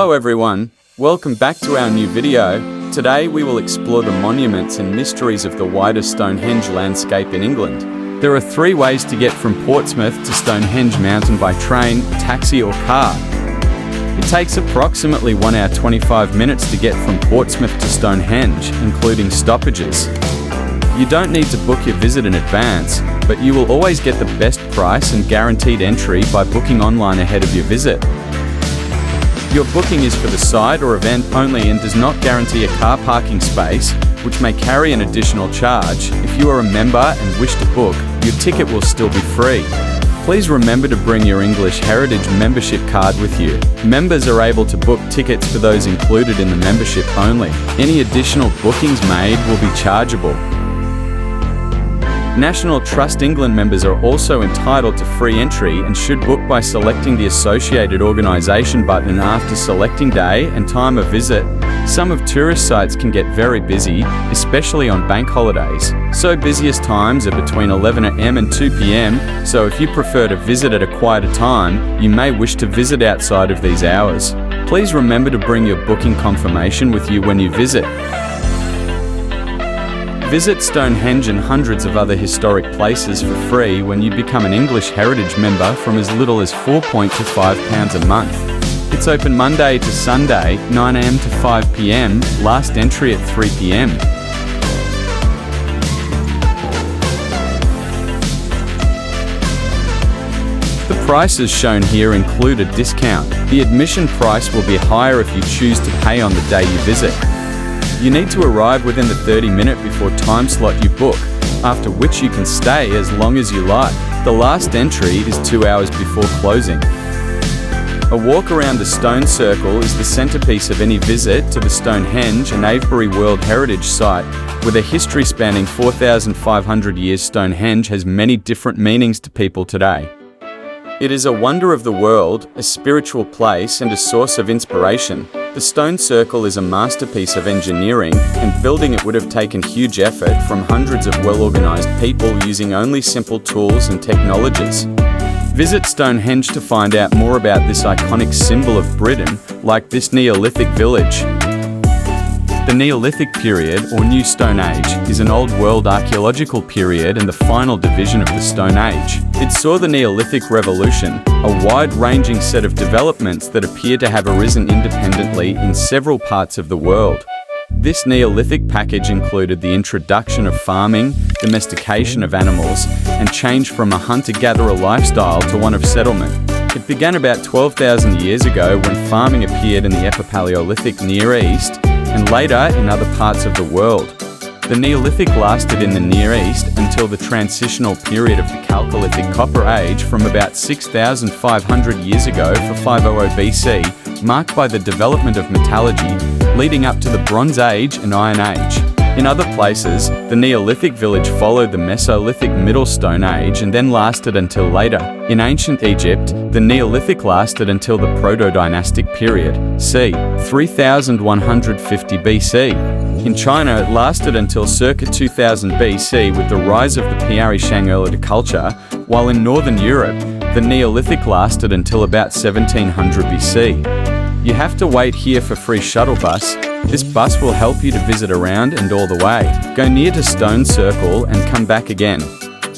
Hello everyone, welcome back to our new video. Today we will explore the monuments and mysteries of the wider Stonehenge landscape in England. There are 3 ways to get from Portsmouth to Stonehenge Mountain by train, taxi or car. It takes approximately 1 hour 25 minutes to get from Portsmouth to Stonehenge, including stoppages. You don't need to book your visit in advance, but you will always get the best price and guaranteed entry by booking online ahead of your visit. Your booking is for the site or event only and does not guarantee a car parking space, which may carry an additional charge. If you are a member and wish to book, your ticket will still be free. Please remember to bring your English Heritage membership card with you. Members are able to book tickets for those included in the membership only. Any additional bookings made will be chargeable. National Trust England members are also entitled to free entry and should book by selecting the associated organisation button after selecting day and time of visit. Some of tourist sites can get very busy, especially on bank holidays. So busiest times are between 11 AM and 2 PM, so if you prefer to visit at a quieter time, you may wish to visit outside of these hours. Please remember to bring your booking confirmation with you when you visit. Visit Stonehenge and hundreds of other historic places for free when you become an English Heritage member from as little as £4.25 a month. It's open Monday to Sunday, 9 AM to 5 PM, last entry at 3 PM. The prices shown here include a discount. The admission price will be higher if you choose to pay on the day you visit. You need to arrive within the 30-minute before time slot you book, after which you can stay as long as you like. The last entry is 2 hours before closing. A walk around the stone circle is the centerpiece of any visit to the Stonehenge and Amesbury World Heritage Site. With a history spanning 4,500 years, Stonehenge has many different meanings to people today. It is a wonder of the world, a spiritual place and a source of inspiration. The stone circle is a masterpiece of engineering, and building it would have taken huge effort from hundreds of well-organized people using only simple tools and technologies. Visit Stonehenge to find out more about this iconic symbol of Britain, like this Neolithic village. The Neolithic period, or New Stone Age, is an Old World archaeological period and the final division of the Stone Age. It saw the Neolithic Revolution, a wide-ranging set of developments that appear to have arisen independently in several parts of the world. This Neolithic package included the introduction of farming, domestication of animals, and change from a hunter-gatherer lifestyle to one of settlement. It began about 12,000 years ago when farming appeared in the Epipaleolithic Near East, and later in other parts of the world. The Neolithic lasted in the Near East until the transitional period of the Chalcolithic Copper Age from about 6,500 years ago for 500 BC, marked by the development of metallurgy, leading up to the Bronze Age and Iron Age. In other places, the Neolithic village followed the Mesolithic Middle Stone Age and then lasted until later. In ancient Egypt, the Neolithic lasted until the Proto-Dynastic period, c. 3150 BC. In China, it lasted until circa 2000 BC with the rise of the Piarishan culture, while in Northern Europe, the Neolithic lasted until about 1700 BC. You have to wait here for free shuttle bus. This bus will help you to visit around and all the way. Go near to Stone Circle and come back again.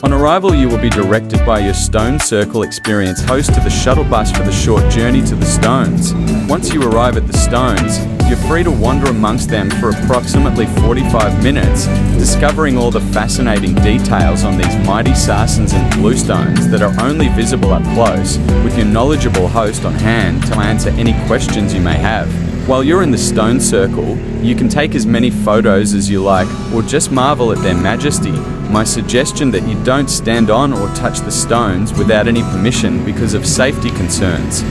On arrival, you will be directed by your Stone Circle experience host to the shuttle bus for the short journey to the stones. Once you arrive at the stones, you're free to wander amongst them for approximately 45 minutes, discovering all the fascinating details on these mighty sarsens and bluestones that are only visible up close, with your knowledgeable host on hand to answer any questions you may have. While you're in the Stone Circle, you can take as many photos as you like, or just marvel at their majesty. My suggestion that you don't stand on or touch the stones without any permission because of safety concerns.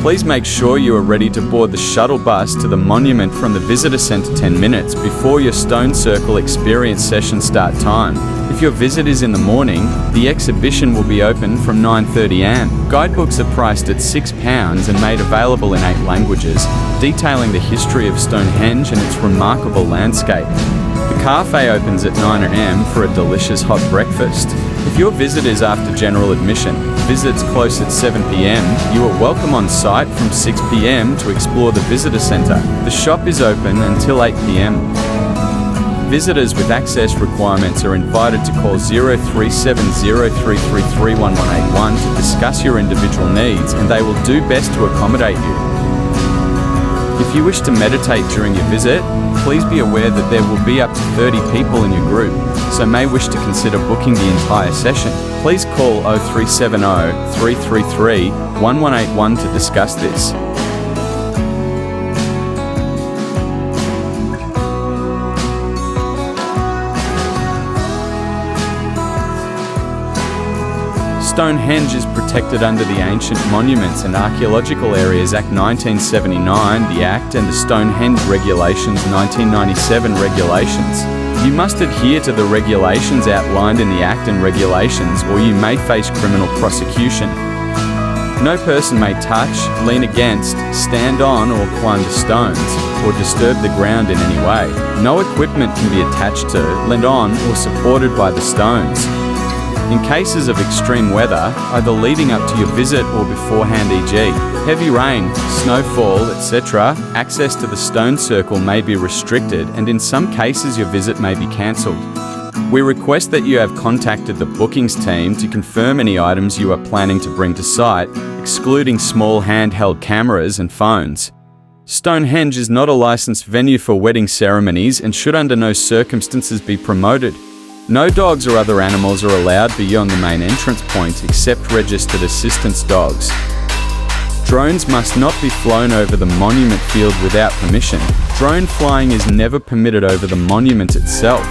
Please make sure you are ready to board the shuttle bus to the monument from the visitor centre 10 minutes before your Stone Circle experience session start time. If your visit is in the morning, the exhibition will be open from 9:30 am. Guidebooks are priced at £6 and made available in 8 languages, detailing the history of Stonehenge and its remarkable landscape. The cafe opens at 9 am for a delicious hot breakfast. If your visit is after general admission, visits close at 7 p.m, you are welcome on site from 6 p.m. to explore the visitor centre. The shop is open until 8 p.m. Visitors with access requirements are invited to call 037033311181 to discuss your individual needs, and they will do best to accommodate you. If you wish to meditate during your visit, please be aware that there will be up to 30 people in your group, so may wish to consider booking the entire session. Please call 0370 333 1181 to discuss this. Stonehenge is protected under the Ancient Monuments and Archaeological Areas Act 1979, the Act, and the Stonehenge Regulations 1997 regulations. You must adhere to the regulations outlined in the Act and regulations, or you may face criminal prosecution. No person may touch, lean against, stand on or climb the stones, or disturb the ground in any way. No equipment can be attached to, leaned on, or supported by the stones. In cases of extreme weather, either leading up to your visit or beforehand, e.g., heavy rain, snowfall, etc., access to the stone circle may be restricted, and in some cases your visit may be cancelled. We request that you have contacted the bookings team to confirm any items you are planning to bring to site, excluding small handheld cameras and phones. Stonehenge is not a licensed venue for wedding ceremonies and should under no circumstances be promoted. No dogs or other animals are allowed beyond the main entrance point except registered assistance dogs. Drones must not be flown over the monument field without permission. Drone flying is never permitted over the monument itself.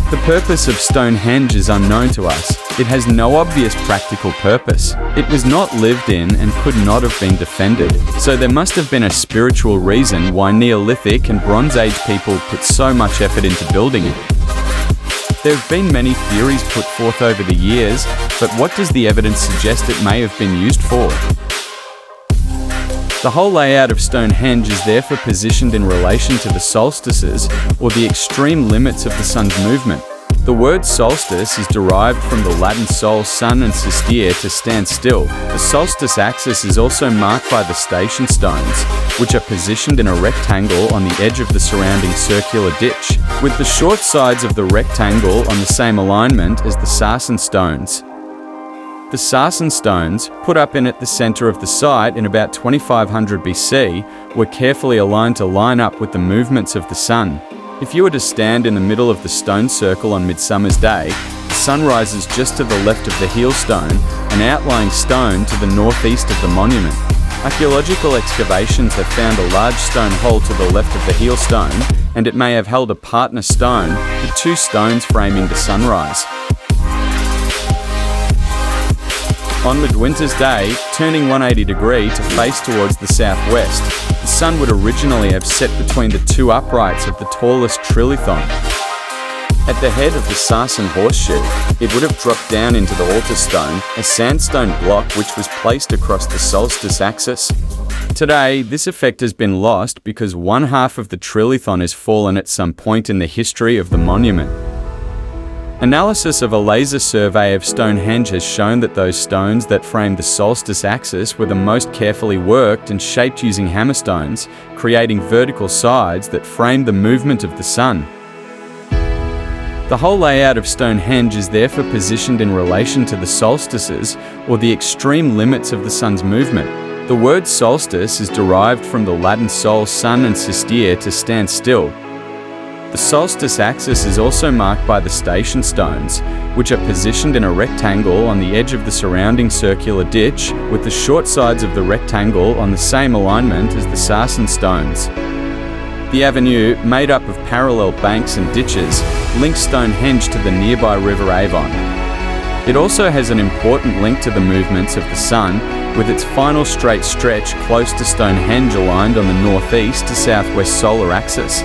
The purpose of Stonehenge is unknown to us. It has no obvious practical purpose. It was not lived in and could not have been defended. So there must have been a spiritual reason why Neolithic and Bronze Age people put so much effort into building it. There have been many theories put forth over the years, but what does the evidence suggest it may have been used for? The whole layout of Stonehenge is therefore positioned in relation to the solstices, or the extreme limits of the sun's movement. The word solstice is derived from the Latin sol, sun, and sistere, to stand still. The solstice axis is also marked by the station stones, which are positioned in a rectangle on the edge of the surrounding circular ditch, with the short sides of the rectangle on the same alignment as the sarsen stones. The sarsen stones, put up in at the centre of the site in about 2500 BC, were carefully aligned to line up with the movements of the sun. If you were to stand in the middle of the stone circle on Midsummer's Day, the sun rises just to the left of the heel stone, an outlying stone to the northeast of the monument. Archaeological excavations have found a large stone hole to the left of the heel stone, and it may have held a partner stone, the two stones framing the sunrise. On Midwinter's Day, turning 180 degrees to face towards the southwest, the sun would originally have set between the two uprights of the tallest trilithon. At the head of the sarsen horseshoe, it would have dropped down into the altar stone, a sandstone block which was placed across the solstice axis. Today, this effect has been lost because one half of the trilithon has fallen at some point in the history of the monument. Analysis of a laser survey of Stonehenge has shown that those stones that framed the solstice axis were the most carefully worked and shaped using hammerstones, creating vertical sides that framed the movement of the sun. The whole layout of Stonehenge is therefore positioned in relation to the solstices, or the extreme limits of the sun's movement. The word solstice is derived from the Latin sol, sun, and sistere, to stand still. The solstice axis is also marked by the station stones, which are positioned in a rectangle on the edge of the surrounding circular ditch, with the short sides of the rectangle on the same alignment as the sarsen stones. The avenue, made up of parallel banks and ditches, links Stonehenge to the nearby River Avon. It also has an important link to the movements of the sun, with its final straight stretch close to Stonehenge aligned on the northeast to southwest solar axis.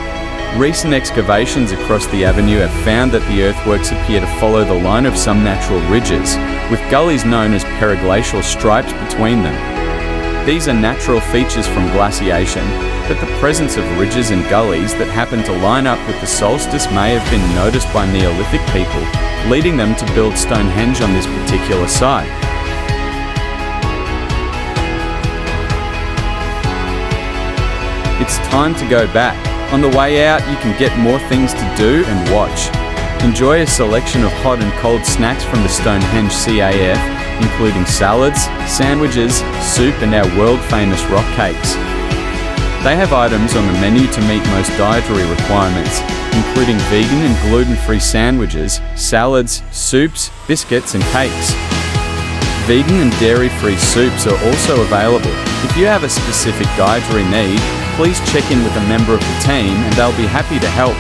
Recent excavations across the avenue have found that the earthworks appear to follow the line of some natural ridges, with gullies known as periglacial stripes between them. These are natural features from glaciation, but the presence of ridges and gullies that happen to line up with the solstice may have been noticed by Neolithic people, leading them to build Stonehenge on this particular site. It's time to go back. On the way out, you can get more things to do and watch. Enjoy a selection of hot and cold snacks from the Stonehenge CAF, including salads, sandwiches, soup and our world-famous rock cakes. They have items on the menu to meet most dietary requirements, including vegan and gluten-free sandwiches, salads, soups, biscuits and cakes. Vegan and dairy-free soups are also available. If you have a specific dietary need, please check in with a member of the team and they'll be happy to help.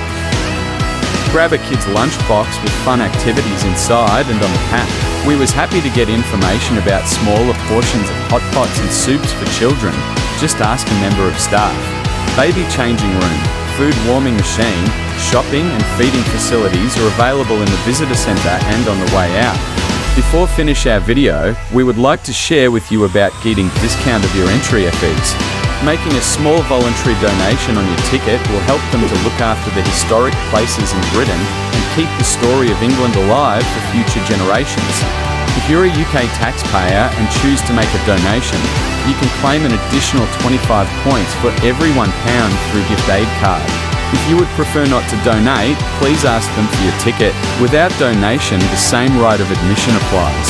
Grab a kid's lunchbox with fun activities inside and on the pack. We was happy to get information about smaller portions of hot pots and soups for children. Just ask a member of staff. Baby changing room, food warming machine, shopping and feeding facilities are available in the visitor centre and on the way out. Before finish our video, we would like to share with you about getting discount of your entry fees. Making a small voluntary donation on your ticket will help them to look after the historic places in Britain and keep the story of England alive for future generations. If you're a UK taxpayer and choose to make a donation, you can claim an additional 25 points for every £1 through gift aid card. If you would prefer not to donate, please ask them for your ticket. Without donation, the same right of admission applies.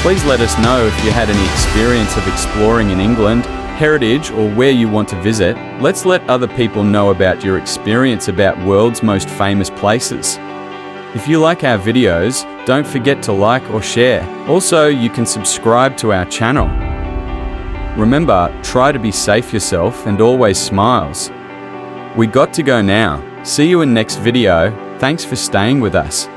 Please let us know if you had any experience of exploring in England, heritage or where you want to visit. Let's let other people know about your experience about world's most famous places. If you like our videos, don't forget to like or share. Also, you can subscribe to our channel. Remember, try to be safe yourself and always smiles. We got to go now. See you in next video. Thanks for staying with us.